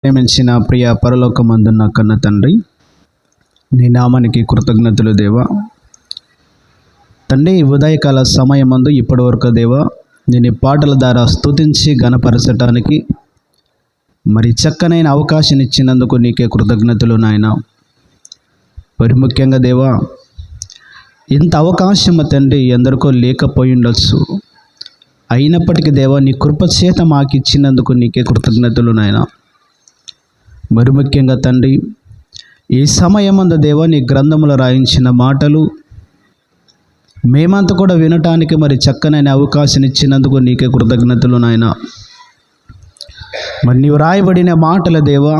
ప్రేమించిన ప్రియ పరలోకమందున్న కన్న తండ్రి, నీ నామానికి కృతజ్ఞతలు దేవా. తండ్రి, ఉదయకాల సమయమందు ఇప్పటి వరకు దేవా నేను పాటల ద్వారా స్తుతించి ఘనపరచటానికి మరి చక్కనైన అవకాశం ఇచ్చినందుకు నీకే కృతజ్ఞతలు నాయన. మరి ముఖ్యంగా దేవా, ఇంత అవకాశం తండ్రి ఎందరికో లేకపోయి ఉండొచ్చు. అయినప్పటికీ దేవా, నీ కృపచేత మాకు ఇచ్చినందుకు నీకే కృతజ్ఞతలు నాయన. మరి ముఖ్యంగా తండ్రి, ఈ సమయమందు దేవా నీ గ్రంథములో రాయించిన మాటలు మేమంతా కూడా వినటానికి మరి చక్కనైన అవకాశం ఇచ్చినందుకు నీకే కృతజ్ఞతలు నాయన. మరి నీవు రాయబడిన మాటల దేవా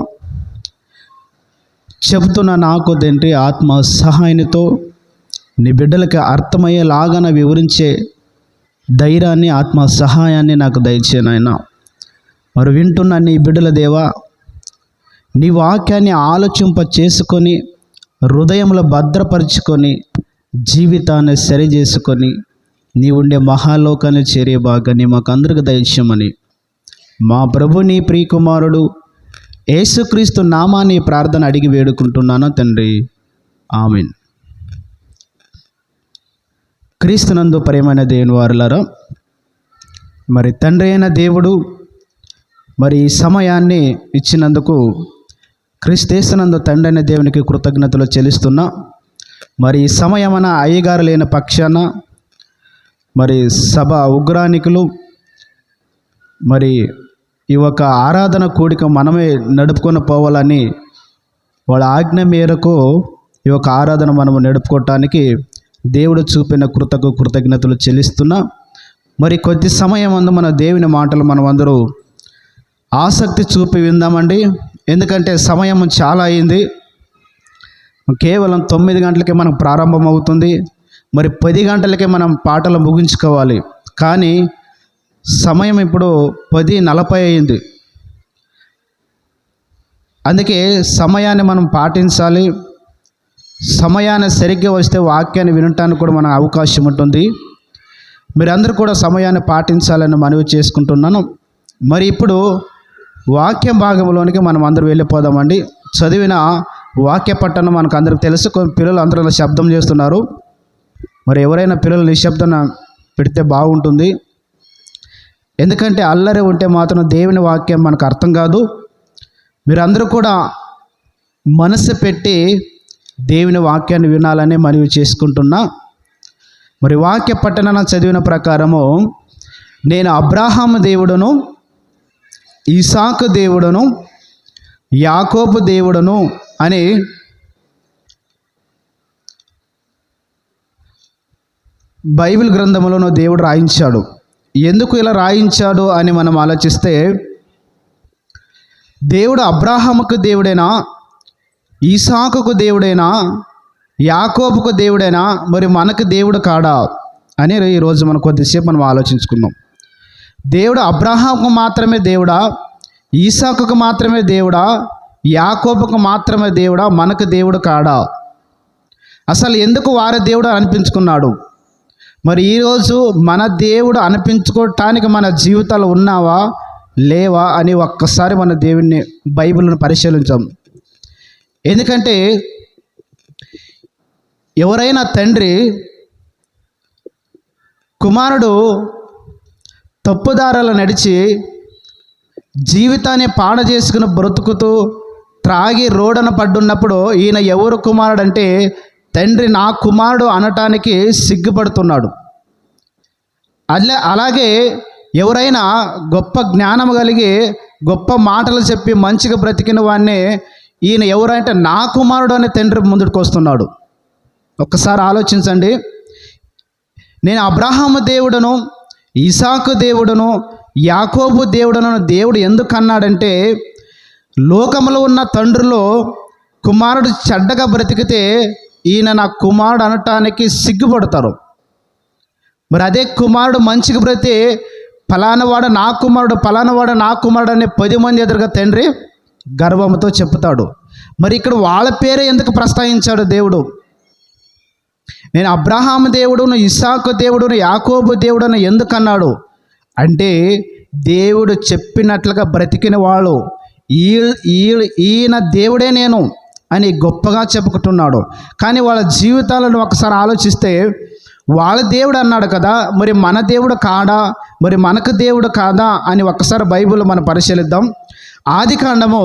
చెబుతున్న నాకు తండ్రి ఆత్మ సహాయంతో నీ బిడ్డలకి అర్థమయ్యేలాగాన వివరించే ధైర్యాన్ని, ఆత్మ సహాయాన్ని నాకు దయచే నాయన. మరి వింటున్న నీ బిడ్డల దేవా, నీ వాక్యాన్ని ఆలోచింప చేసుకొని హృదయంలో భద్రపరుచుకొని జీవితాన్ని సరిచేసుకొని నీ ఉండే మహాలోకాన్ని చేరే భాగాన్ని మాకు అందరికి దయచేయమని మా ప్రభు నీ ప్రియకుమారుడు యేసుక్రీస్తు నామాన్ని ప్రార్థన అడిగి వేడుకుంటున్నాను తండ్రి, ఆమేన్. క్రీస్తునందు ప్రియమైన దేవుని వారలారా, మరి తండ్రి అయిన దేవుడు మరి ఈ సమయాన్ని ఇచ్చినందుకు క్రీస్తునందు తండ్రి అయిన దేవునికి కృతజ్ఞతలు చెల్లిస్తున్నా. మరి ఈ సమయమన అయ్యగారు లేని పక్షాన మరి సభ ఉగ్రానికులు మరి ఈ ఒక ఆరాధన కూడిక మనమే నడుపుకొని పోవాలని వాళ్ళ ఆజ్ఞ మేరకు ఈ యొక్క ఆరాధన మనము నడుపుకోవటానికి దేవుడు చూపిన కృతజ్ఞతలు చెల్లిస్తున్నా. మరి కొద్ది సమయం అందు మన దేవుని మాటలు మనం అందరూ ఆసక్తి చూపి విందామండి. ఎందుకంటే సమయం చాలా అయింది. కేవలం 9 గంటలకే మనం ప్రారంభం అవుతుంది. మరి 10 గంటలకే మనం పాటలు ముగించుకోవాలి. కానీ సమయం ఇప్పుడు 10:40 అయింది. అందుకే సమయాన్ని మనం పాటించాలి. సమయాన్ని సరిగ్గా వస్తే వాక్యాన్ని వినటానికి కూడా మనకు అవకాశం ఉంటుంది. మీరందరూ కూడా సమయాన్ని పాటించాలని మనవి చేసుకుంటున్నాను. మరి ఇప్పుడు వాక్యం భాగంలోనికి మనం అందరూ వెళ్ళిపోదామండి. చదివిన వాక్య పట్టణం మనకు అందరికి తెలుసు. పిల్లలు అందరూ శబ్దం చేస్తున్నారు. మరి ఎవరైనా పిల్లలు నిశ్శబ్దన పెడితే బాగుంటుంది. ఎందుకంటే అల్లరి ఉంటే మాత్రం దేవుని వాక్యం మనకు అర్థం కాదు. మీరందరూ కూడా మనసు పెట్టి దేవుని వాక్యాన్ని వినాలని మనవి చేసుకుంటున్నా. మరి వాక్య పట్టణ చదివిన ప్రకారము, నేను అబ్రాహాము దేవుడును, ఇసాకు దేవుడును, యాకోబు దేవుడును అని బైబిల్ గ్రంథంలోనూ దేవుడు రాయించాడు. ఎందుకు ఇలా రాయించాడు అని మనం ఆలోచిస్తే, దేవుడు అబ్రాహాముకు దేవుడైనా, ఇసాకుకు దేవుడైనా, యాకోబుకు దేవుడైనా మరి మనకు దేవుడు కాడా అని ఈరోజు మనం కొద్దిసేపు మనం ఆలోచించుకుందాం. దేవుడు అబ్రాహాముకు మాత్రమే దేవుడా, ఈసాకుకు మాత్రమే దేవుడా, యాకోబుకు మాత్రమే దేవుడా, మనకు దేవుడు కాడా? అసలు ఎందుకు వారి దేవుడు అనిపించుకున్నాడు? మరి ఈరోజు మన దేవుడు అనిపించుకోవటానికి మన జీవితాలు ఉన్నావా లేవా అని ఒక్కసారి మన దేవుని బైబిల్ను పరిశీలించాం. ఎందుకంటే ఎవరైనా తండ్రి కుమారుడు తప్పుదారాలు నడిచి జీవితాన్ని పాడ చేసుకుని బ్రతుకుతూ త్రాగి రోడన పడ్డున్నప్పుడు ఈయన ఎవరు కుమారుడు అంటే తండ్రి నా కుమారుడు అనటానికి సిగ్గుపడుతున్నాడు. అలాగే ఎవరైనా గొప్ప జ్ఞానం కలిగి గొప్ప మాటలు చెప్పి మంచిగా బ్రతికిన వాడిని ఈయన ఎవరంటే నా కుమారుడు అనే తండ్రి ముందుకు వస్తున్నాడు. ఒక్కసారి ఆలోచించండి. నేను అబ్రాహాము దేవుడును, ఇసాకు దేవుడును, యాకోబు దేవుడును దేవుడు ఎందుకు అన్నాడంటే, లోకంలో ఉన్న తండ్రులో కుమారుడు చెడ్డగా బ్రతికితే ఈయన నా కుమారుడు అనటానికి సిగ్గుపడతారు. మరి అదే కుమారుడు మంచిగా బ్రతికి ఫలానవాడు నా కుమారుడు, ఫలానవాడు నా కుమారుడు అనే 10 మంది ఎదురుగా తండ్రి గర్వంతో చెప్తాడు. మరి ఇక్కడ వాళ్ళ పేరే ఎందుకు ప్రస్తావించాడు దేవుడు? నేను అబ్రాహాము దేవుడును, ఇసాకు దేవుడును, యాకోబు దేవుడును ఎందుకన్నాడు అంటే దేవుడు చెప్పినట్లుగా బ్రతికిన వాళ్ళు ఈయన దేవుడే నేను అని గొప్పగా చెప్పుకుంటున్నాడు. కానీ వాళ్ళ జీవితాలను ఒకసారి ఆలోచిస్తే వాళ్ళ దేవుడు అన్నాడు కదా, మరి మన దేవుడు కాడా, మరి మనకు దేవుడు కాదా అని ఒక్కసారి బైబిల్ మనం పరిశీలిద్దాం. ఆదికాండము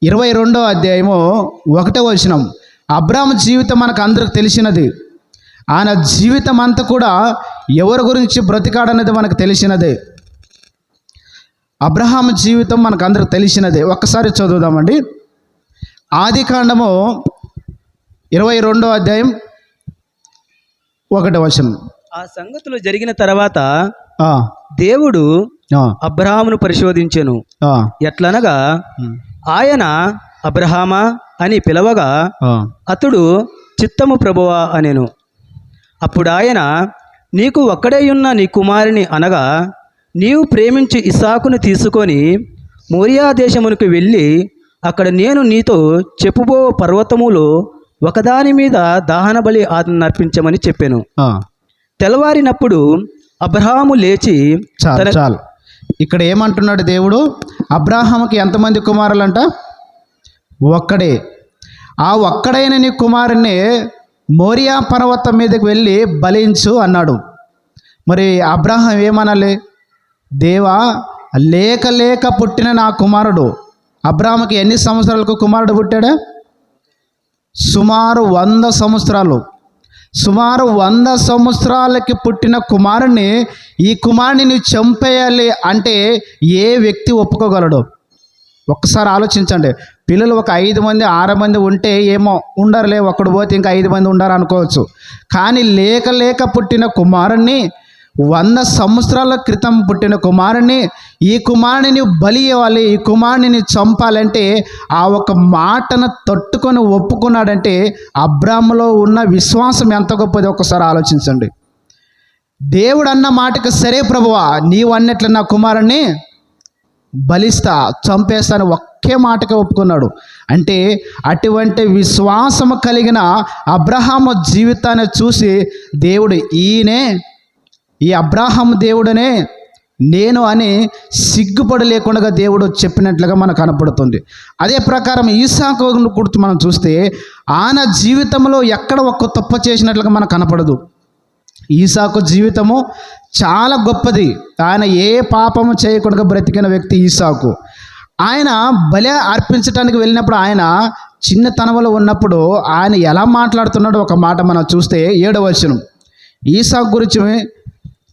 22వ అధ్యాయము 1వ వచనం. అబ్రాహాము జీవితం మనకు అందరికి తెలిసినది. ఆయన జీవితం అంతా కూడా ఎవరి గురించి బ్రతికాడనేది మనకు తెలిసినదే. అబ్రహాము జీవితం మనకు అందరికి తెలిసినదే. ఒక్కసారి చదువుదామండి. ఆదికాండము 22వ అధ్యాయం 1వ వచనం. ఆ సంగతులు జరిగిన తర్వాత దేవుడు అబ్రహామును పరిశోధించెను. ఎట్లనగా ఆయన అబ్రహామా అని పిలవగా అతడు చిత్తము ప్రభువా అనెను. అప్పుడు ఆయన, నీకు ఒక్కడేయున్న నీ కుమారుని అనగా నీవు ప్రేమించి ఇస్సాకును తీసుకొని మోరియా దేశమునకు వెళ్ళి అక్కడ నేను నీతో చెప్పుబో పర్వతములో ఒకదాని మీద దహన బలి అర్పించమని చెప్పాను. తెల్లవారినప్పుడు అబ్రహాము లేచి చాలు. ఇక్కడ ఏమంటున్నాడు దేవుడు? అబ్రహాముకి ఎంతమంది కుమారులంట? ఒక్కడే. ఆ ఒక్కడైన నీ కుమారుని మోరియా పర్వతం మీదకి వెళ్ళి బలించు అన్నాడు. మరి అబ్రహాం ఏమనాలి? దేవా, లేక లేక పుట్టిన నా కుమారుడు. అబ్రహాముకి ఎన్ని సంవత్సరాలకు కుమారుడు పుట్టాడా? సుమారు 100 సంవత్సరాలు. సుమారు 100 సంవత్సరాలకి పుట్టిన కుమారుణ్ణి, ఈ కుమారుని చంపేయాలి అంటే ఏ వ్యక్తి ఒప్పుకోగలడు? ఒక్కసారి ఆలోచించండి. పిల్లలు ఒక 5 మంది 6 మంది ఉంటే ఏమో ఉండరులే, ఒక్కడు పోతే ఇంకా 5 మంది ఉండరు అనుకోవచ్చు. కానీ లేక లేక పుట్టిన కుమారుణ్ణి, 100 సంవత్సరాల క్రితం పుట్టిన కుమారుణ్ణి, ఈ కుమారుని బలి ఇవ్వాలి, ఈ కుమారుని చంపాలంటే ఆ ఒక మాటను తట్టుకొని ఒప్పుకున్నాడంటే అబ్రాహాములో ఉన్న విశ్వాసం ఎంత గొప్పది ఒకసారి ఆలోచించండి. దేవుడు అన్న మాటకు సరే ప్రభువా, నీవు అన్నట్లు నా కుమారుణ్ణి బలిస్తా, చంపేస్తాను ఒకే మాటగా ఒప్పుకున్నాడు. అంటే అటువంటి విశ్వాసము కలిగిన అబ్రహాము జీవితాన్ని చూసి దేవుడు ఈయనే, ఈ అబ్రహాము దేవుడనే నేను అని సిగ్గుపడి లేకుండా దేవుడు చెప్పినట్లుగా మనకు కనపడుతుంది. అదే ప్రకారం ఈసాకు గురించి మనం చూస్తే ఆయన జీవితంలో ఎక్కడ ఒక్క తప్పు చేసినట్లుగా మనకు కనపడదు. ఈసాకు జీవితము చాలా గొప్పది. ఆయన ఏ పాపము చేయకుండా బ్రతికిన వ్యక్తి ఈసాకు. ఆయన బలి అర్పించడానికి వెళ్ళినప్పుడు, ఆయన చిన్నతనంలో ఉన్నప్పుడు ఆయన ఎలా మాట్లాడుతున్నాడో ఒక మాట మనం చూస్తే 7వ వచనం. ఈసాకు గురించి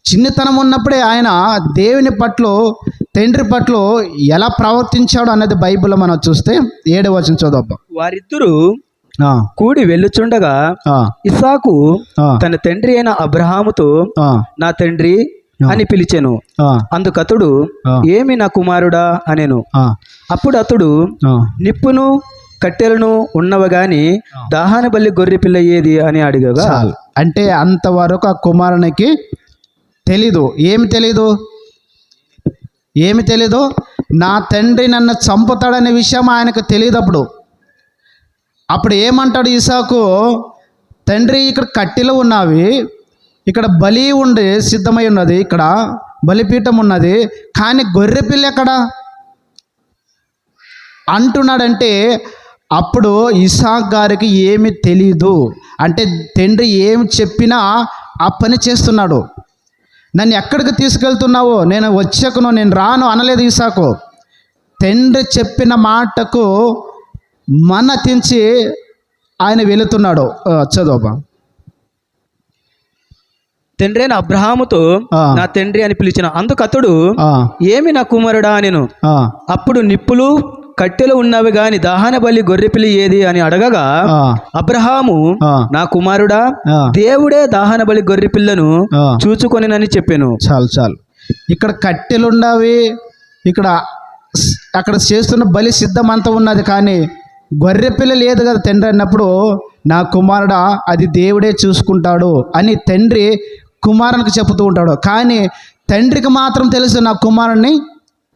చిన్నతనం ఉన్నప్పుడే ఆయన దేవుని పట్ల, తండ్రి పట్ల ఎలా ప్రవర్తించాడు అన్నది బైబిల్లో మనం చూస్తే 7వ వచనం చదువు. వారిద్దరూ కూడి వెళ్ళుచుండగా ఇస్సాకు తన తండ్రి అయిన అబ్రహాముతో నా తండ్రి అని పిలిచెను. అందుకతడు ఏమి నా కుమారుడా అనెను. అప్పుడు అతడు నిప్పును కట్టెలను ఉన్నవి గాని దహన బలి గొర్రె పిల్ల ఏది అని అడిగగా, అంటే అంతవరకు ఆ కుమారునికి తెలీదు. ఏమి తెలీదు? నా తండ్రి నన్ను చంపుతాడనే విషయం ఆయనకు తెలియదు. అప్పుడు ఏమంటాడు ఇసాకు? తండ్రి, ఇక్కడ కట్టెలు ఉన్నవి, ఇక్కడ బలి ఉండి సిద్ధమై ఉన్నది, ఇక్కడ బలిపీఠం ఉన్నది, కానీ గొర్రెపిల్ల ఎక్కడ అంటున్నాడంటే అప్పుడు ఇసాక్ గారికి ఏమి తెలీదు. అంటే తండ్రి ఏమి చెప్పినా ఆ పని చేస్తున్నాడు. నన్ను ఎక్కడికి తీసుకెళ్తున్నావో, నేను వచ్చాకను, నేను రాను అనలేదు ఇసాకు. తండ్రి చెప్పిన మాటకు మన్నతించి ఆయన వెళుతున్నాడు. చదువు. తండ్రి అయిన అబ్రహాముతో నా తండ్రి అని పిలిచిన. అందుకు అతడు ఏమి నా కుమారుడా నేను. అప్పుడు నిప్పులు కట్టెలు ఉన్నవి గాని దహన బలి గొర్రెపిల్లి ఏది అని అడగగా, అబ్రహాము నా కుమారుడా, దేవుడే దహన బలి గొర్రెపిల్లను చూచుకొనినని చెప్పాను. చాలు. ఇక్కడ కట్టెలు ఉన్నవి, అక్కడ చేస్తున్న బలి సిద్ధం అంతా ఉన్నది, కానీ గొర్రెపిల్ల లేదు కదా తండ్రి అన్నప్పుడు, నా కుమారుడా, అది దేవుడే చూసుకుంటాడు అని తండ్రి కుమారునికి చెబుతూ ఉంటాడు. కానీ తండ్రికి మాత్రం తెలుసు నా కుమారుణ్ణి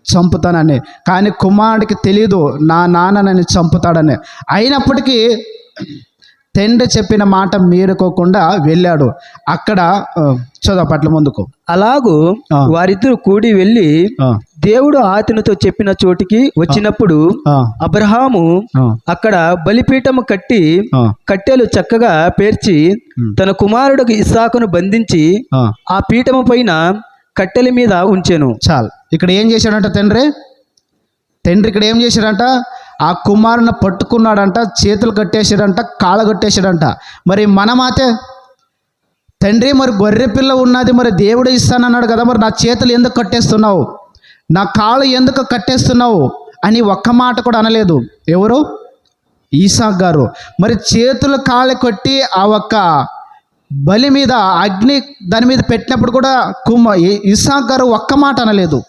చంపుతానని, కానీ కుమారుడికి తెలియదు నా నాన్న నన్ను చంపుతాడని. అయినప్పటికీ తండ్రి చెప్పిన మాట మీరుకోకుండా వెళ్ళాడు. అక్కడ చదువు పట్ల ముందుకు. అలాగూ వారిద్దరు కూడి వెళ్ళి దేవుడు అతనితో చెప్పిన చోటికి వచ్చినప్పుడు అబ్రహాము అక్కడ బలిపీఠము కట్టి కట్టెలు చక్కగా పేర్చి తన కుమారుడికి ఇస్సాకును బంధించి ఆ పీఠము పైన కట్టెల మీద ఉంచెను. చాలు. ఇక్కడ ఏం చేశాడంట తండ్రి ఇక్కడ ఏం చేశాడంట? ఆ కుమారుని పట్టుకున్నాడంట, చేతులు కట్టేశాడంట, కాళ్ళ కట్టేశాడంట. మరి మనమాతే తండ్రి మరి గొర్రె పిల్ల ఉన్నది, మరి దేవుడు ఇస్తానన్నాడు కదా, మరి నా చేతులు ఎందుకు కట్టేస్తున్నావు, నా కాళ్ళు ఎందుకు కట్టేస్తున్నావు అని ఒక్క మాట కూడా అనలేదు. ఎవరు? ఈసాక్ గారు. మరి చేతులు కాళ్ళు కొట్టి ఆ ఒక్క బలి మీద అగ్ని దాని మీద పెట్టినప్పుడు కూడా ఇస్సాక్ గారు ఒక్క మాట అనలేదు.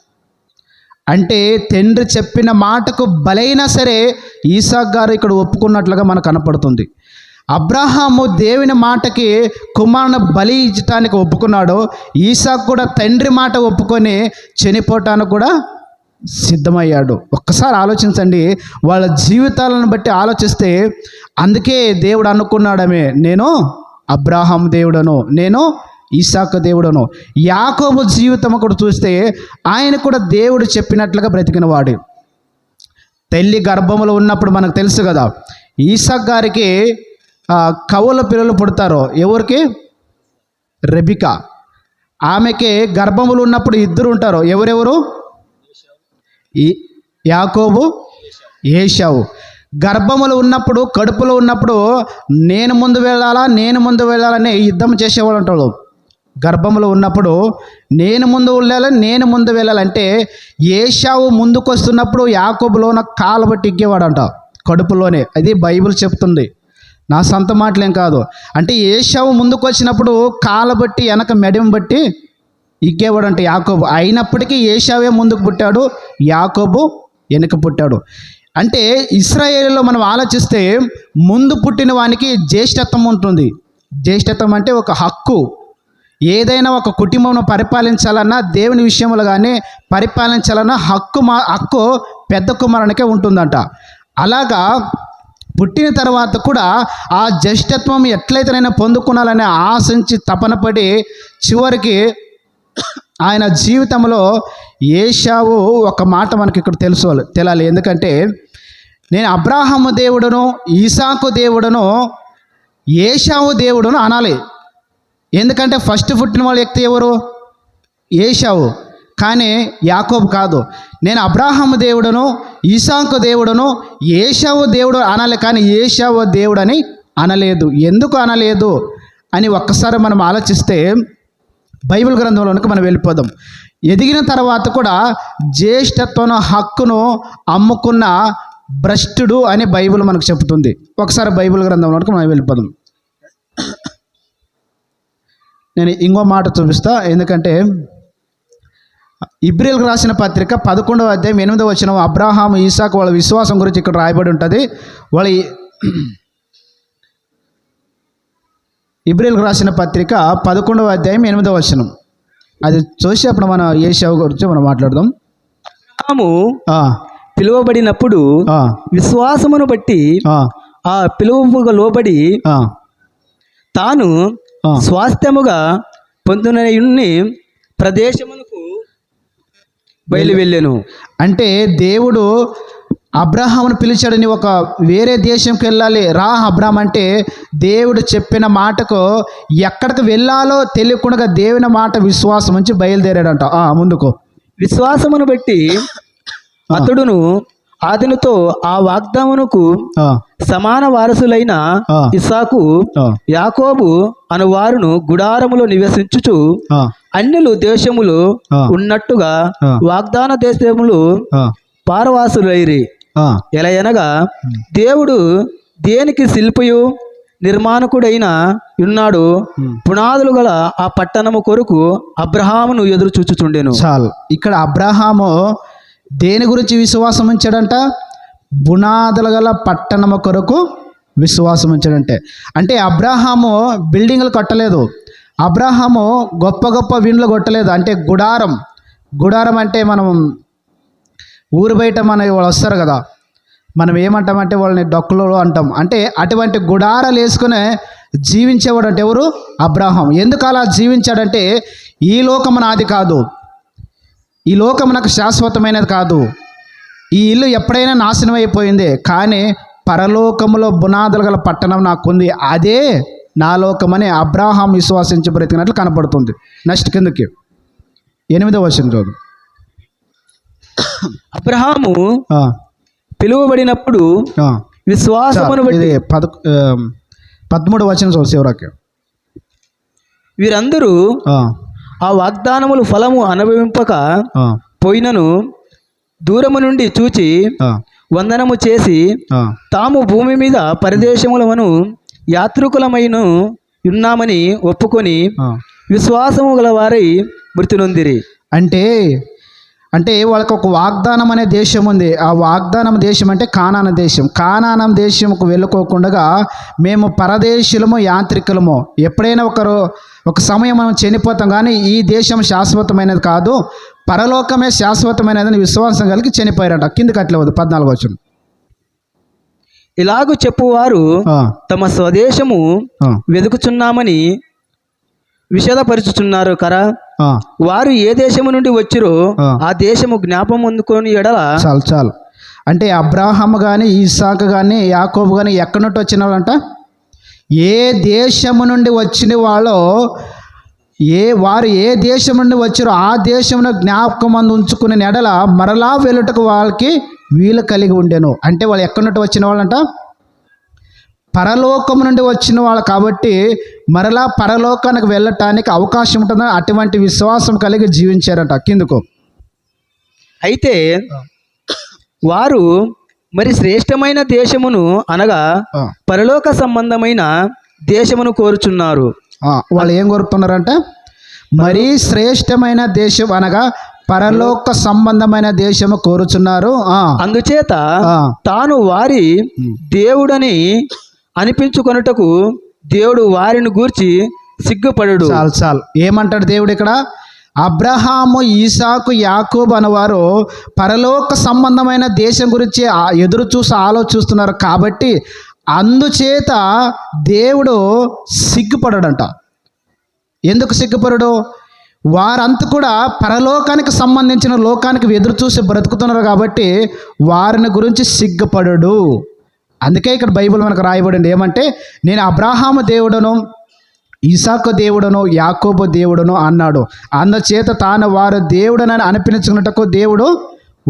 అంటే తండ్రి చెప్పిన మాటకు బలైనా సరే ఈసాక్ గారు ఇక్కడ ఒప్పుకున్నట్లుగా మనకు కనపడుతుంది. అబ్రహాము దేవుని మాటకి కుమారుని బలి ఇచ్చటానికి ఒప్పుకున్నాడు. ఈసాక్ కూడా తండ్రి మాట ఒప్పుకొని చనిపోవటానికి కూడా సిద్ధమయ్యాడు. ఒక్కసారి ఆలోచించండి, వాళ్ళ జీవితాలను బట్టి ఆలోచిస్తే అందుకే దేవుడు అనుకున్నాడమే, నేను అబ్రహాం దేవుడను, నేను ఈసాకు దేవుడను. యాకోబు జీవితం కూడా చూస్తే ఆయన కూడా దేవుడు చెప్పినట్లుగా బ్రతికిన వాడు. తల్లి గర్భములో ఉన్నప్పుడు మనకు తెలుసు కదా, ఈసాక్ గారికి కవుల పిల్లలు పుడతారు. ఎవరికి? రెబికా. ఆమెకి గర్భములు ఉన్నప్పుడు ఇద్దరు ఉంటారు. ఎవరెవరు? యాకోబు, ఏశావు. గర్భములు ఉన్నప్పుడు, కడుపులో ఉన్నప్పుడు నేను ముందు వెళ్ళాలని యుద్ధం చేసేవాళ్ళు అంటాడు. గర్భంలో ఉన్నప్పుడు నేను ముందు వెళ్ళాలంటే ఏశావు ముందుకు వస్తున్నప్పుడు యాకోబులోన కాలు బట్టి ఎక్కేవాడంట కడుపులోనే. అది బైబిల్ చెప్తుంది, నా సొంత మాటలేం కాదు. అంటే ఏశావు ముందుకు వచ్చినప్పుడు కాలు బట్టి వెనక మెడెం బట్టి ఎక్కేవాడంట యాకోబు. అయినప్పటికీ ఏశావే ముందుకు పుట్టాడు, యాకోబు వెనక పుట్టాడు. అంటే ఇశ్రాయేలులో మనం ఆలోచిస్తే ముందు పుట్టిన వానికి జ్యేష్ఠత్వం ఉంటుంది. జ్యేష్ఠత్వం అంటే ఒక హక్కు. ఏదైనా ఒక కుటుంబం పరిపాలించాలన్నా, దేవుని విషయంలో కానీ పరిపాలించాలన్నా హక్కు పెద్ద కుమారునికే ఉంటుందంట. అలాగా పుట్టిన తర్వాత కూడా ఆ జ్యేష్ఠత్వం ఎట్లయితేనైనా పొందుకున్నాలని ఆశించి తపన పడి చివరికి ఆయన జీవితంలో ఏశావు ఒక మాట మనకి ఇక్కడ తెలియాలి. ఎందుకంటే నేను అబ్రాహాము దేవుడును, ఈసాకు దేవుడును, ఏశావు దేవుడును అనాలి. ఎందుకంటే ఫస్ట్ పుట్టిన వాళ్ళ వ్యక్తి ఎవరు? ఏశావు. కానీ యాకోబు కాదు. నేను అబ్రాహాము దేవుడును, ఈసాకు దేవుడును, ఏశావు దేవుడు అనాలి, కానీ ఏశావు దేవుడు అని అనలేదు. ఎందుకు అనలేదు అని ఒక్కసారి మనం ఆలోచిస్తే బైబిల్ గ్రంథంలోనికి మనం వెళ్ళిపోదాం. ఎదిగిన తర్వాత కూడా జ్యేష్ఠత్వం హక్కును అమ్ముకున్న భ్రష్టుడు అని బైబిల్ మనకు చెబుతుంది. ఒకసారి బైబిల్ గ్రంథంలోనికి మనం వెళ్ళిపోదాం. నేను ఇంకో మాట చూపిస్తా. ఎందుకంటే ఇబ్రీయులకు రాసిన పత్రిక 11వ అధ్యాయం 8వ వచనం అబ్రహాము, ఈసాకు వాళ్ళ విశ్వాసం గురించి ఇక్కడ రాయబడి ఉంటుంది. వాళ్ళ ఇబ్రీయులకు రాసిన పత్రిక 11వ అధ్యాయం 8వ వచనం అది చూసి అప్పుడు మన ఏశావు గురించి మనం మాట్లాడదాం. అబ్రహాము పిలువబడినప్పుడు విశ్వాసమును బట్టి ఆ పిలువకు లోబడి తాను స్వాస్థ్యముగా పొందిన ప్రదేశమునకు బయలు వెళ్ళాను. అంటే దేవుడు అబ్రహామును పిలిచాడని ఒక వేరే దేశంకి వెళ్ళాలి రా అబ్రహాం అంటే దేవుడు చెప్పిన మాటకు ఎక్కడికి వెళ్ళాలో తెలియకుండా దేవుని మాట విశ్వాసం నుంచి బయలుదేరాడంట. ముందుకు విశ్వాసమును బట్టి అతడును అతనితో ఆ వాగ్దానమునకు సమాన వారసులైన ఇస్సాకు, యాకోబు అను వారును గుడారములో నివసించుచు అన్యులు దేశములు ఉన్నట్టుగా వాగ్దాన దేశములు పారవాసులైరి. ఎలా అనగా దేవుడు దేనికి శిల్పియు నిర్మాణకుడైన ఉన్నాడు, పునాదులు గల ఆ పట్టణము కొరకు అబ్రహామును ఎదురు చూచుచుండెను. చాలు. ఇక్కడ అబ్రహాము దేని గురించి విశ్వాసం ఉంచాడంట? పునాదులు గల పట్టణము కొరకు విశ్వాసం ఉంచాడంటే అంటే అబ్రహాము బిల్డింగ్లు కట్టలేదు, అబ్రహాము గొప్ప గొప్ప విండ్లు కొట్టలేదు. అంటే గుడారం అంటే మనం ఊరు బయట వాళ్ళు వస్తారు కదా, మనం ఏమంటామంటే వాళ్ళని డొక్కలు అంటాం. అంటే అటువంటి గుడారాలు వేసుకునే జీవించేవాడు అంటే ఎవరు? అబ్రహాం. ఎందుకు అలా జీవించాడంటే ఈ లోకం నాది కాదు, ఈ లోకం నాకు శాశ్వతమైనది కాదు, ఈ ఇల్లు ఎప్పుడైనా నాశనం అయిపోయింది, కానీ పరలోకములో బునాదులు గల పట్టణం నాకుంది, అదే నా లోకమని అబ్రాహాం విశ్వాసించి బ్రతికినట్లు కనపడుతుంది. నెక్స్ట్ కిందకి 8వ వచనం చదువు. అబ్రహాము పిలువబడినప్పుడు విశ్వాసమును బట్టి 13వ వచనం చదువు చివరికి. వీరందరూ ఆ వాగ్దానములు ఫలము అనుభవింపక పోయినను దూరము నుండి చూచి వందనము చేసి తాము భూమి మీద పరదేశములను యాత్రికులమైన ఉన్నామని ఒప్పుకొని విశ్వాసము గల వారై మృతి నొందిరి. అంటే వాళ్ళకి ఒక వాగ్దానం అనే దేశం ఉంది. ఆ వాగ్దానం దేశం అంటే కానాన దేశం. కానానం దేశంకు వెళ్ళుకోకుండా మేము పరదేశులము, యాంత్రికులము, ఎప్పుడైనా ఒక సమయం మనం చనిపోతాం, కానీ ఈ దేశం శాశ్వతమైనది కాదు, పరలోకమే శాశ్వతమైనదని విశ్వాసం కలిగి చనిపోయారంట. కిందకి అట్లే వద్దు 14వ వచనం. ఇలాగూ చెప్పువారు తమ స్వదేశము వెతుకుచున్నామని విషదపరుచుచున్నారు కరా. వారు ఏ దేశము నుండి వచ్చిరో ఆ దేశము జ్ఞాపం అందుకొని ఎడల చాలు. అంటే అబ్రాహాము కానీ, ఇస్సాకు కానీ, యాకోబు కానీ ఎక్కడి నుండి వచ్చిన వాళ్ళంట? ఏ దేశము నుండి వచ్చిన వాళ్ళు, వారు ఏ దేశం నుండి వచ్చారో ఆ దేశంలో జ్ఞాపకం అందు ఉంచుకునే ఎడల మరలా వెళ్ళుటకు వాళ్ళకి వీలు కలిగి ఉండేను. అంటే వాళ్ళు ఎక్కడి నుండి వచ్చిన వాళ్ళంట? పరలోకం నుండి వచ్చిన వాళ్ళు, కాబట్టి మరలా పరలోకానికి వెళ్ళటానికి అవకాశం ఉంటుందని అటువంటి విశ్వాసం కలిగి జీవించారట. కిందకు అయితే వారు మరి శ్రేష్టమైన దేశమును అనగా పరలోక సంబంధమైన దేశమును కోరుచున్నారు. వాళ్ళు ఏం కోరుతున్నారంటే మరీ శ్రేష్టమైన దేశం అనగా పరలోక సంబంధమైన దేశము కోరుచున్నారు. అందుచేత తాను వారి దేవుడని అనిపించుకొనుటకు దేవుడు వారిని గూర్చి సిగ్గుపడడు. చాలు. ఏమంటాడు దేవుడు ఇక్కడ? అబ్రహాము, ఈసాకు, యాకోబు అనేవారు పరలోక సంబంధమైన దేశం గురించి ఎదురు చూసి ఆలోచిస్తున్నారు, కాబట్టి అందుచేత దేవుడు సిగ్గుపడడంట. ఎందుకు సిగ్గుపడడు? వారంతా కూడా పరలోకానికి సంబంధించిన లోకానికి ఎదురు చూసి బ్రతుకుతున్నారు, కాబట్టి వారిని గురించి సిగ్గుపడడు. అందుకే ఇక్కడ బైబిల్ మనకు రాయబడింది ఏమంటే, నేను అబ్రహాము దేవుడను, ఇసాకు దేవుడను, యాకోబు దేవుడను అన్నాడు. అందుచేత తాను వారు దేవుడనని అనిపించుకున్నట్టుకు దేవుడు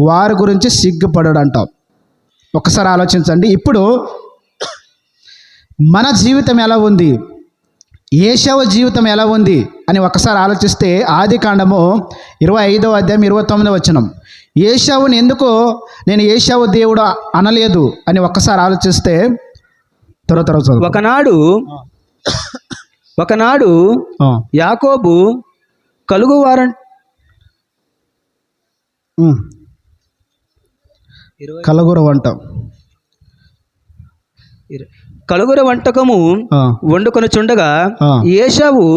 వారి గురించి సిగ్గుపడడంట. ఒకసారి ఆలోచించండి. ఇప్పుడు మన జీవితం ఎలా ఉంది, ఏశావు జీవితం ఎలా ఉంది అని ఒకసారి ఆలోచిస్తే ఆదికాండము 25వ అధ్యాయం 29వ వచనం. ఏశావుని ఎందుకు నేను ఏశావు దేవుడు అనలేదు అని ఒక్కసారి ఆలోచిస్తే త్వర ఒకనాడు యాకోబు కలుగుర వంటకము వండుకొనుచుండగా ఏశావు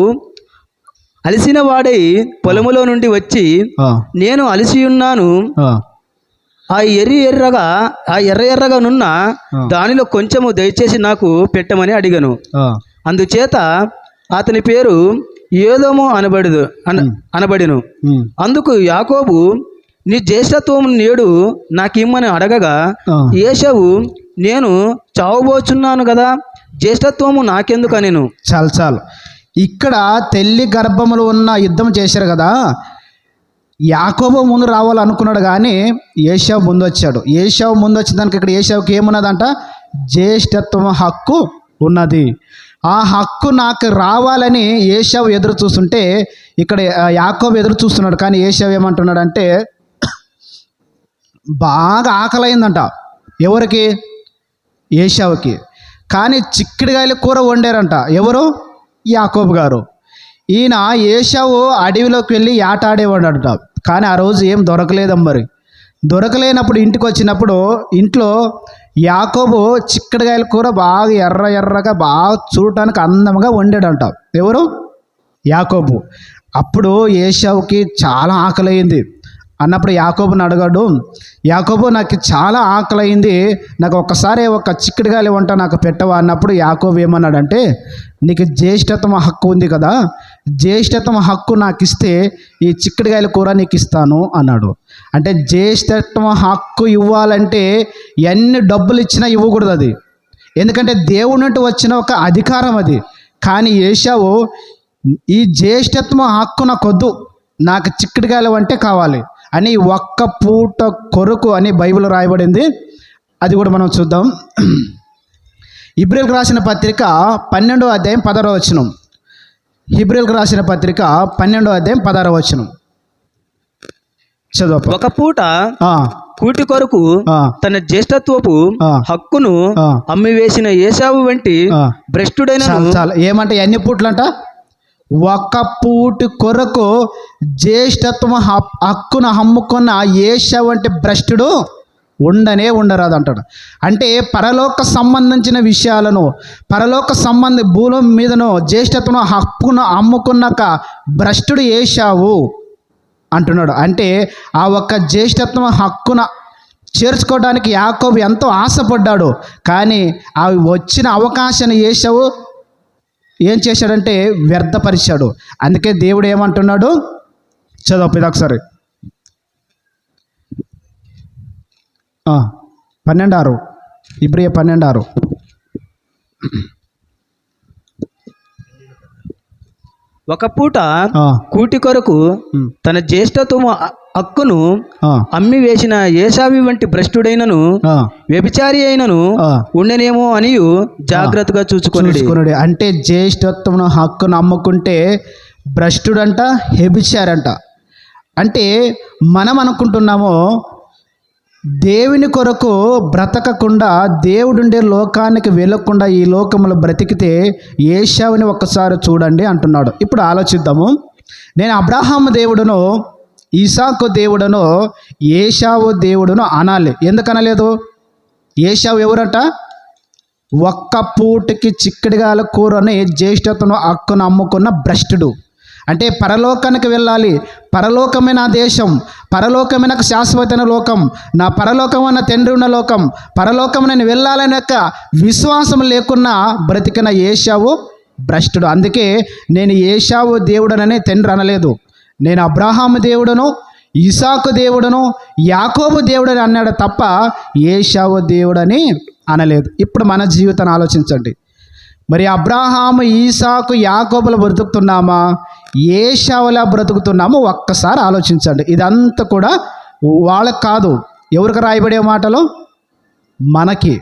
అలసిన వాడై పొలములో నుండి వచ్చి, నేను అలసియున్నాను, ఆ ఎర్రగా నున్న దానిలో కొంచెము దయచేసి నాకు పెట్టమని అడిగాను. అందుచేత అతని పేరు ఏదోమో అనబడిను. అందుకు యాకోబు, నీ జ్యేష్ఠత్వము నేడు నాకిమ్మని అడగగా ఏశావు, నేను చావబోచున్నాను కదా, జ్యేష్ఠత్వము నాకెందుకు అనెను. చాలు. ఇక్కడ తల్లి గర్భములు ఉన్న యుద్ధం చేశారు కదా, యాకోబు ముందు రావాలనుకున్నాడు, కానీ ఏశావు ముందు వచ్చాడు. ఏశావు ముందు వచ్చేదానికి ఇక్కడ ఏశావుకి ఏమున్నదంట? జ్యేష్ఠత్వం హక్కు ఉన్నది. ఆ హక్కు నాకు రావాలని ఏశావు ఎదురు చూస్తుంటే ఇక్కడ యాకోబు ఎదురు చూస్తున్నాడు. కానీ ఏశావు ఏమంటున్నాడంటే, బాగా ఆకలైందంట. ఎవరికి? ఏశావుకి. కానీ చిక్కుడుగాయల కూర వండారంట. ఎవరు? యాకోబు గారు. ఈయన ఏశావు అడవిలోకి వెళ్ళి ఆటాడేవాడట. కానీ ఆ రోజు ఏం దొరకలేదమ్మ. మరి దొరకలేనప్పుడు ఇంటికి వచ్చినప్పుడు ఇంట్లో యాకోబు చిక్కుడుగాయల కూర బాగా ఎర్రగా బాగా చూడటానికి అందంగా వండాడంట. ఎవరు? యాకోబు. అప్పుడు ఏశావుకి చాలా ఆకలైంది. అన్నప్పుడు యాకోబుని అడగాడు, యాకోబు నాకు చాలా ఆకలైంది, నాకు ఒక్కసారి ఒక చిక్కుడుగాయలు వంట నాకు పెట్టవా అన్నప్పుడు యాకోబు ఏమన్నాడంటే, నీకు జ్యేష్ఠత్వం హక్కు ఉంది కదా, జ్యేష్ఠత్వం హక్కు నాకు ఇస్తే ఈ చిక్కుడుకాయల కూర నీకు ఇస్తాను అన్నాడు. అంటే జ్యేష్ఠత్వం హక్కు ఇవ్వాలంటే ఎన్ని డబ్బులు ఇచ్చినా ఇవ్వకూడదు అది, ఎందుకంటే దేవుడి నుండి వచ్చిన ఒక అధికారం అది. కానీ ఏశావు ఈ జ్యేష్ఠత్వం హక్కు నాకొద్దు, నాకు చిక్కుడుకాయలు అంటే కావాలి అని ఒక్క పూట కొరకు అని బైబిల్ రాయబడింది. అది కూడా మనం చూద్దాం. హెబ్రీయులకు రాసిన పత్రిక 12వ అధ్యాయం 16వ వచనం. హెబ్రీయులకు రాసిన పత్రిక 12వ అధ్యాయం 16వ వచనం చదువు. ఒక పూట కూటి కొరకు తన జ్యేష్ఠత్వపు హక్కును అమ్మివేసిన ఏశావు వంటి భ్రష్టుడైన. చాలా ఏమంటే ఎన్ని పూట్లంట? ఒక పూటి కొరకు జ్యేష్ఠత్వం హక్కును అమ్ముకున్న ఏశావు వంటి భ్రష్టుడు ఉండరాదు అంటాడు. అంటే పరలోక సంబంధించిన విషయాలను, పరలోక భూలోకం మీదను జ్యేష్ఠత్వం హక్కును అమ్ముకున్నాక భ్రష్టుడు ఏశావు అంటున్నాడు. అంటే ఆ ఒక్క జ్యేష్ఠత్వం హక్కును చేర్చుకోవడానికి యాకోబు ఎంతో ఆశపడ్డాడు. కానీ ఆ వచ్చిన అవకాశాన్ని ఏశావు ఏం చేశాడంటే వ్యర్థపరిచాడు. అందుకే దేవుడు ఏమంటున్నాడు చదువు ఇది ఒకసారి. 12:6 ఇబ్రియా 12:6. ఒక పూట కూటి కొరకు తన జ్యేష్ఠత్వము హక్కును అమ్మి వేసిన ఏశావి వంటి భ్రష్టుడైనను వ్యభిచారి అయినను ఉండనేమో అని జాగ్రత్తగా చూసుకున్నాడు. అంటే జ్యేష్ఠత్వం హక్కును అమ్ముకుంటే భ్రష్టుడంట, వ్యభిచారంట. అంటే మనం అనుకుంటున్నాము దేవుని కొరకు బ్రతకకుండా, దేవుడుండే లోకానికి వెళ్ళకుండా ఈ లోకంలో బ్రతికితే ఏశావుని ఒక్కసారి చూడండి అంటున్నాడు. ఇప్పుడు ఆలోచిద్దాము. నేను అబ్రహాము దేవుడును, ఇసాకు దేవుడును, ఏశావు దేవుడును అనాలి. ఎందుకు అనలేదు? ఏశావు ఎవరంట? ఒక్క పూటకి చిక్కడిగాల కూరని జ్యేష్ఠతను హక్కును అమ్ముకున్న భ్రష్టుడు. అంటే పరలోకానికి వెళ్ళాలి, పరలోకమే నా దేశం, పరలోకమే నాకు శాశ్వతమైన లోకం, నా పరలోకమైన తండ్రి ఉన్న లోకం, పరలోకం నేను వెళ్ళాలనే యొక్క విశ్వాసం లేకున్నా బ్రతికిన ఏశావు భ్రష్టుడు. అందుకే నేను ఏశావు దేవుడనని తండ్రి అనలేదు, నేను అబ్రహాము దేవుడను, ఇసాకు దేవుడను, యాకోబు దేవుడని అన్నాడు తప్ప ఏశావు దేవుడని అనలేదు. ఇప్పుడు మన జీవితాన్ని ఆలోచించండి. మరి అబ్రహాము, ఈసాకు, యాకోబులు బ్రతుకుతున్నామా, ఏశావులా బ్రతుకుతున్నామో ఒక్కసారి ఆలోచించండి. ఇదంతా కూడా వాళ్ళకి కాదు, ఎవరికి రాయబడే మాటలు? మనకి.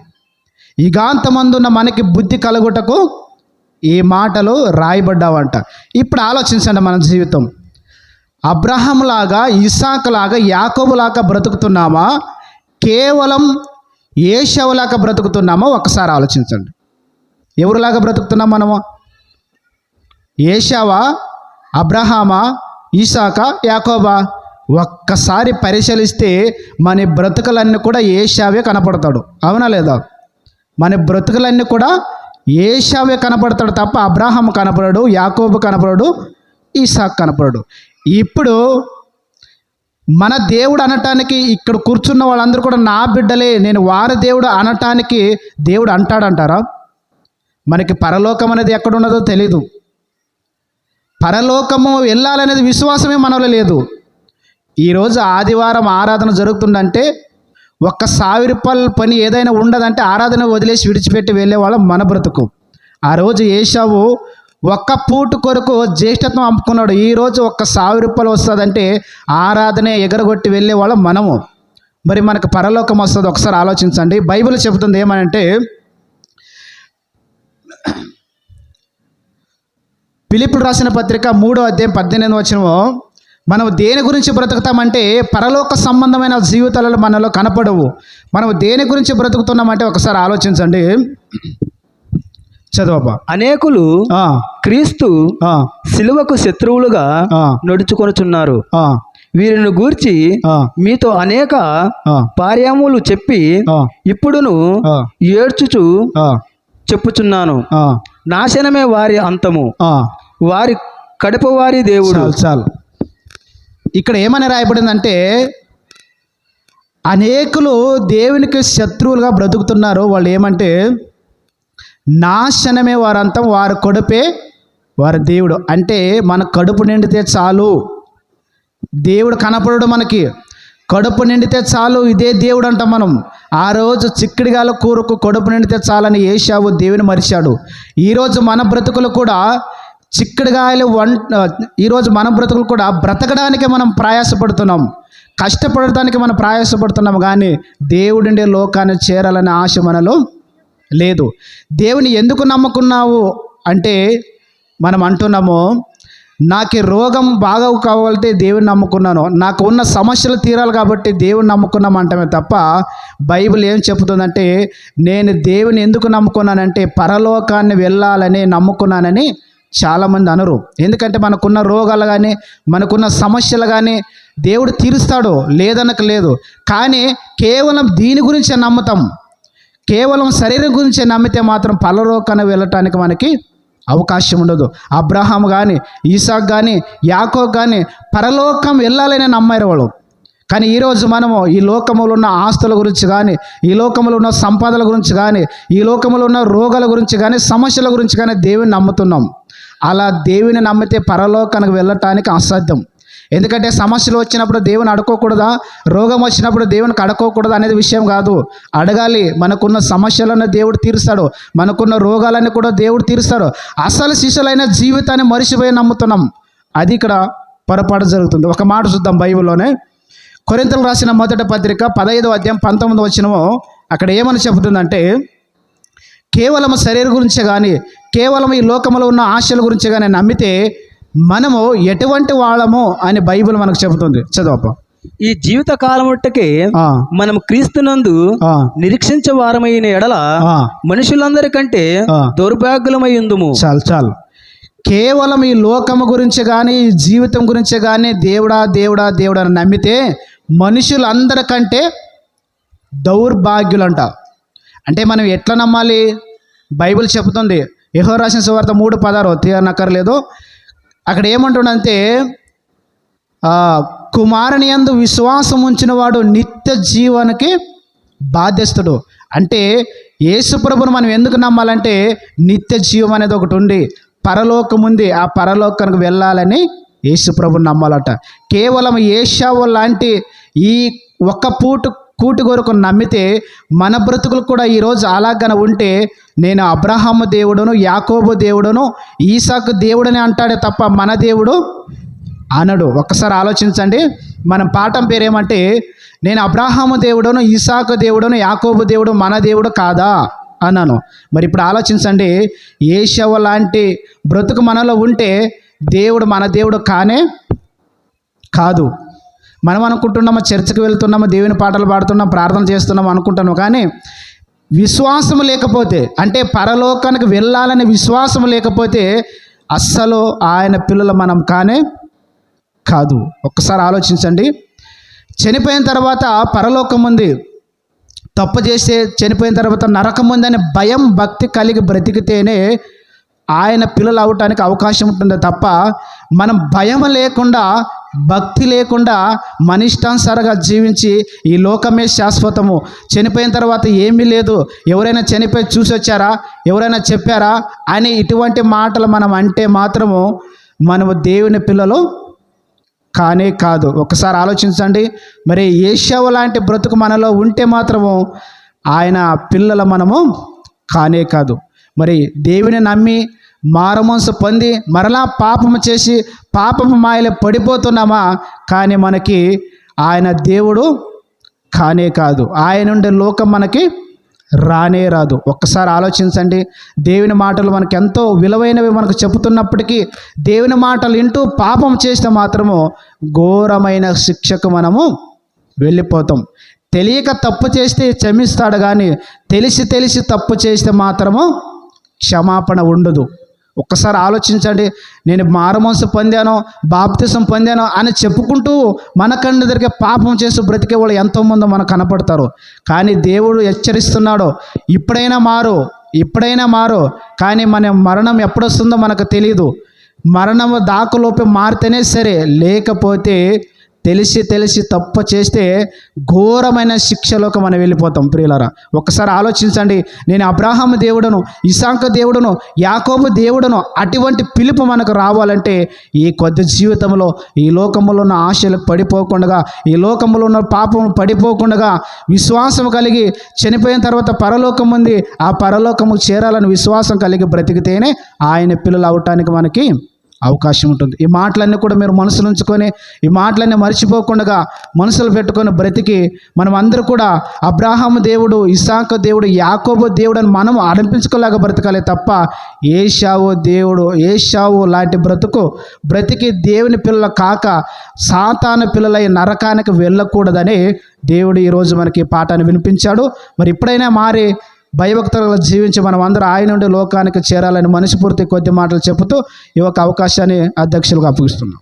యుగాంతమందున్న మనకి బుద్ధి కలుగుటకు ఈ మాటలు రాయబడ్డావంట. ఇప్పుడు ఆలోచించండి, మన జీవితం అబ్రహాంలాగా, ఇసాకులాగా, యాకోబులాగా బ్రతుకుతున్నామా, కేవలం ఏశావులాగా బ్రతుకుతున్నామా? ఒక్కసారి ఆలోచించండి. ఎవరిలాగా బ్రతుకుతున్నాం మనము? ఏశావా, అబ్రహామా, ఇసాకా, యాకోబా? ఒక్కసారి పరిశీలిస్తే మన బ్రతుకులన్నీ కూడా ఏశావే కనపడతాడు. అవునా లేదా? మన బ్రతుకులన్నీ కూడా ఏశావే కనపడతాడు తప్ప అబ్రహాం కనపడడు, యాకోబు కనపడడు, ఇసాక్ కనపడడు. ఇప్పుడు మన దేవుడు అనటానికి ఇక్కడ కూర్చున్న వాళ్ళందరూ కూడా నా బిడ్డలే, నేను వారి దేవుడు అనటానికి దేవుడు అంటాడంటారా? మనకి పరలోకం అనేది ఎక్కడున్నదో తెలీదు. పరలోకము వెళ్ళాలనేది విశ్వాసమే మనలో లేదు. ఈరోజు ఆదివారం ఆరాధన జరుగుతుందంటే 1,000 రూపాయల పని ఏదైనా ఉండదంటే ఆరాధన వదిలేసి విడిచిపెట్టి వెళ్ళేవాళ్ళం మన బ్రతుకు. ఆ రోజు ఏశావు ఒక్క పూట కొరకు జ్యేష్ఠత్వం అమ్ముకున్నాడు. ఈరోజు 1,000 రూపాయలు వస్తుందంటే ఆరాధనే ఎగరగొట్టి వెళ్ళేవాళ్ళం మనము. మరి మనకు పరలోకం వస్తుంది? ఒకసారి ఆలోచించండి. బైబిల్ చెబుతుంది ఏమనంటే, ఫిలిప్పీయులకు రాసిన పత్రిక 3వ అధ్యాయం 18వ వచనము, మనం దేని గురించి బ్రతుకుతామంటే పరలోక సంబంధమైన జీవితాలలో మనలో కనపడవు. మనం దేని గురించి బ్రతుకుతున్నామంటే ఒకసారి ఆలోచించండి. చదవబా. అనేకులు క్రీస్తు సిలువకు శత్రువులుగా నడుచుకొనుచున్నారు. వీరిని గూర్చి మీతో అనేక పార్యాములు చెప్పి ఇప్పుడును ఏడ్చుచు చెప్పుచున్నాను, నాశనమే వారి అంతము, వారి కడుపు వారి దేవుడు. చాలు. ఇక్కడ ఏమని రాయబడిందంటే అనేకులు దేవునికి శత్రువులుగా బ్రతుకుతున్నారు. వాళ్ళు ఏమంటే నాశనమే వారంతం, వారి కడుపే వారి దేవుడు అంటే మన కడుపు నిండితే చాలు. దేవుడు కనపడడు మనకి, కడుపు నిండితే చాలు, ఇదే దేవుడు అంటాం మనం. ఆ రోజు చిక్కుడుగాల కూరకు కడుపు నిండితే చాలని ఏశావు దేవుని మరిచాడు. ఈరోజు మన బ్రతుకులు కూడా చిక్కుడుగాయలు ఈరోజు మన బ్రతుకులు కూడా బ్రతకడానికి మనం ప్రయాసపడుతున్నాం, కష్టపడటానికి మనం ప్రయాసపడుతున్నాం. కానీ దేవుడిండే లోకాన్ని చేరాలనే ఆశ మనలో లేదు. దేవుని ఎందుకు నమ్ముకున్నావు అంటే మనం అంటున్నాము, నాకు రోగం బాగా కావాలంటే దేవుని నమ్ముకున్నాను, నాకు ఉన్న సమస్యలు తీరాలి కాబట్టి దేవుని నమ్ముకున్నాం అంటమే తప్ప బైబిల్ ఏం చెబుతుందంటే నేను దేవుని ఎందుకు నమ్ముకున్నానంటే పరలోకాన్ని వెళ్ళాలని నమ్ముకున్నానని చాలామంది అనరు. ఎందుకంటే మనకున్న రోగాలు కానీ మనకున్న సమస్యలు కానీ దేవుడు తీరుస్తాడు, లేదనక లేదు. కానీ కేవలం దీని గురించే నమ్ముతాం, కేవలం శరీరం గురించే నమ్మితే మాత్రం పరలోకాన్ని వెళ్ళటానికి మనకి అవకాశం ఉండదు. అబ్రహాం కానీ ఈసాక్ కానీ యాకోబు కానీ పరలోకం వెళ్ళాలని నమ్మారు వాళ్ళు. కానీ ఈరోజు మనము ఈ లోకములో ఉన్న ఆస్తుల గురించి కానీ, ఈ లోకములో ఉన్న సంపదల గురించి కానీ, ఈ లోకములో ఉన్న రోగాల గురించి కానీ, సమస్యల గురించి కానీ దేవుని నమ్ముతున్నాం. అలా దేవుని నమ్మితే పరలోకానికి వెళ్ళటానికి అసాధ్యం. ఎందుకంటే సమస్యలు వచ్చినప్పుడు దేవుని అడుకోకూడదా, రోగం వచ్చినప్పుడు దేవునికి అడుకోకూడదా అనేది విషయం కాదు. అడగాలి. మనకున్న సమస్యలను దేవుడు తీరుస్తాడు, మనకున్న రోగాలను కూడా దేవుడు తీరుస్తాడు. అసలు శిశులైన జీవితాన్ని మరిచిపోయి నమ్ముతున్నాం. అది ఇక్కడ పొరపాటు జరుగుతుంది. ఒక మాట చూద్దాం బైబిల్లోనే. కొరింథీయులకు రాసిన మొదటి పత్రిక 15వ అధ్యాయం 19వ వచనము. అక్కడ ఏమని చెబుతుందంటే కేవలం శరీరం గురించే కానీ, కేవలం ఈ లోకంలో ఉన్న ఆశల గురించే కానీ నమ్మితే మనము ఎటువంటి వాళ్ళము అని బైబిల్ మనకు చెబుతుంది. చదవప్ప. ఈ జీవిత కాలముట్టకే మనం క్రీస్తునందు నిరీక్షించే వారమైన ఎడల మనుషులందరికంటే దౌర్భాగ్యులమై ఉందుము. చాలు. కేవలం ఈ లోకము గురించి కానీ ఈ జీవితం గురించి కానీ దేవుడా దేవుడా దేవుడా అని నమ్మితే మనుషులందరికంటే దౌర్భాగ్యులంట. అంటే మనం ఎట్లా నమ్మాలి? బైబిల్ చెబుతుంది. యెహోవా రాసిన సువార్త 3:16 తీయనక్కర్లేదు. అక్కడ ఏమంటుండంటే కుమారుని యందు విశ్వాసం ఉంచిన వాడు నిత్య జీవానికి బాధ్యస్తుడు. అంటే యేసు ప్రభువును మనం ఎందుకు నమ్మాలంటే నిత్య జీవం అనేది ఒకటి ఉంది, పరలోకం ఉంది. ఆ పరలోకానికి వెళ్ళాలని యేసు ప్రభువుని నమ్మాలట. కేవలం ఏశావు లాంటి ఈ ఒక్క కూటి కొరకు నమ్మితే మన బ్రతుకులు కూడా ఈరోజు అలాగన ఉంటే నేను అబ్రహాము దేవుడును, యాకోబు దేవుడును, ఈసాకు దేవుడని అంటాడే తప్ప మన దేవుడు అనడు. ఒక్కసారి ఆలోచించండి. మనం పాఠం పేరేమంటే నేను అబ్రహాము దేవుడును, ఈసాకు దేవుడును, యాకోబు దేవుడు మన దేవుడు కాదా అన్నాను. మరి ఇప్పుడు ఆలోచించండి. ఏశావు లాంటి బ్రతుకు మనలో ఉంటే దేవుడు మన దేవుడు కానే కాదు. మనం అనుకుంటున్నాము చర్చికి వెళ్తున్నాము, దేవుని పాటలు పాడుతున్నాం, ప్రార్థన చేస్తున్నాము అనుకుంటున్నాము. కానీ విశ్వాసం లేకపోతే, అంటే పరలోకానికి వెళ్ళాలని విశ్వాసం లేకపోతే అస్సలు ఆయన పిల్లలు మనం కానే కాదు. ఒక్కసారి ఆలోచించండి. చనిపోయిన తర్వాత పరలోకం ఉంది, తప్పు చేస్తే చనిపోయిన తర్వాత నరకం ఉందని భయం భక్తి కలిగి బ్రతికితేనే ఆయన పిల్లలు అవటానికి అవకాశం ఉంటుంది తప్ప మనం భయం లేకుండా భక్తి లేకుండా మన ఇష్టానుసారంగా జీవించి ఈ లోకమే శాశ్వతము, చనిపోయిన తర్వాత ఏమీ లేదు, ఎవరైనా చనిపోయి చూసి వచ్చారా, ఎవరైనా చెప్పారా అని ఇటువంటి మాటలు మనం అంటే మాత్రము మనము దేవుని పిల్లలు కానే కాదు. ఒకసారి ఆలోచించండి. మరి ఏశావు లాంటి బ్రతుకు మనలో ఉంటే మాత్రము ఆయన పిల్లలు మనము కానే కాదు. మరి దేవుని నమ్మి మారుమనసు పొంది మరలా పాపము చేసి పాపము మాయలో పడిపోతున్నామా? కానీ మనకి ఆయన దేవుడు కానే కాదు. ఆయన ఉండే లోకం మనకి రానే రాదు. ఒక్కసారి ఆలోచించండి. దేవుని మాటలు మనకు ఎంతో విలువైనవి మనకు చెబుతున్నప్పటికీ దేవుని మాటలు వింటూ పాపం చేస్తే మాత్రము ఘోరమైన శిక్షకు మనము వెళ్ళిపోతాం. తెలియక తప్పు చేస్తే క్షమిస్తాడు, కానీ తెలిసి తప్పు చేస్తే మాత్రము క్షమాపణ ఉండదు. ఒక్కసారి ఆలోచించండి. నేను మారుమనసు పొందాను, బాప్తిసం పొందాను అని చెప్పుకుంటూ మనకన్నా దగ్గర పాపం చేసి బ్రతికే వాళ్ళు ఎంతోమంది మనకు కనపడతారు. కానీ దేవుడు హెచ్చరిస్తున్నాడు, ఇప్పుడైనా మారు. కానీ మన మరణం ఎప్పుడొస్తుందో మనకు తెలియదు. మరణము దాకలోపే మారితేనే సరే, లేకపోతే తెలిసి తెలిసి తప్పు చేస్తే ఘోరమైన శిక్షలోకి మనం వెళ్ళిపోతాం. ప్రియులారా, ఒక్కసారి ఆలోచించండి. నేను అబ్రాహాము దేవుడను, ఇసాకు దేవుడను, యాకోబు దేవుడను, అటువంటి పిలుపు మనకు రావాలంటే ఈ కొద్ది జీవితంలో ఈ లోకంలో ఉన్న ఆశలకు పడిపోకుండా, ఈ లోకంలో ఉన్న పాపం పడిపోకుండా విశ్వాసం కలిగి చనిపోయిన తర్వాత పరలోకం ఉంది, ఆ పరలోకము చేరాలని విశ్వాసం కలిగి బ్రతికితేనే ఆయన పిల్లలు అవటానికి మనకి అవకాశం ఉంటుంది. ఈ మాటలన్నీ కూడా మీరు మనసులో ఉంచుకొని, ఈ మాటలన్నీ మర్చిపోకుండా మనసులో పెట్టుకొని బ్రతికి మనం అందరూ కూడా అబ్రాహాము దేవుడు, ఇసాకు దేవుడు, యాకోబు దేవుడు అని మనం అనిపించుకోలేక బ్రతకాలి తప్ప ఏషావు లాంటి బ్రతికి దేవుని పిల్లలు కాక సాతాను పిల్లలై నరకానికి వెళ్ళకూడదని దేవుడు ఈరోజు మనకి పాఠాన్ని వినిపించాడు. మరి ఇప్పుడైనా మారి భయభక్తులుగా జీవించి మనం అందరూ ఆయన నుండి లోకానికి చేరాలని మనస్ఫూర్తి కొద్ది మాటలు చెబుతూ ఈ యొక్క అవకాశాన్ని అధ్యక్షులుగా అప్పగిస్తున్నాం.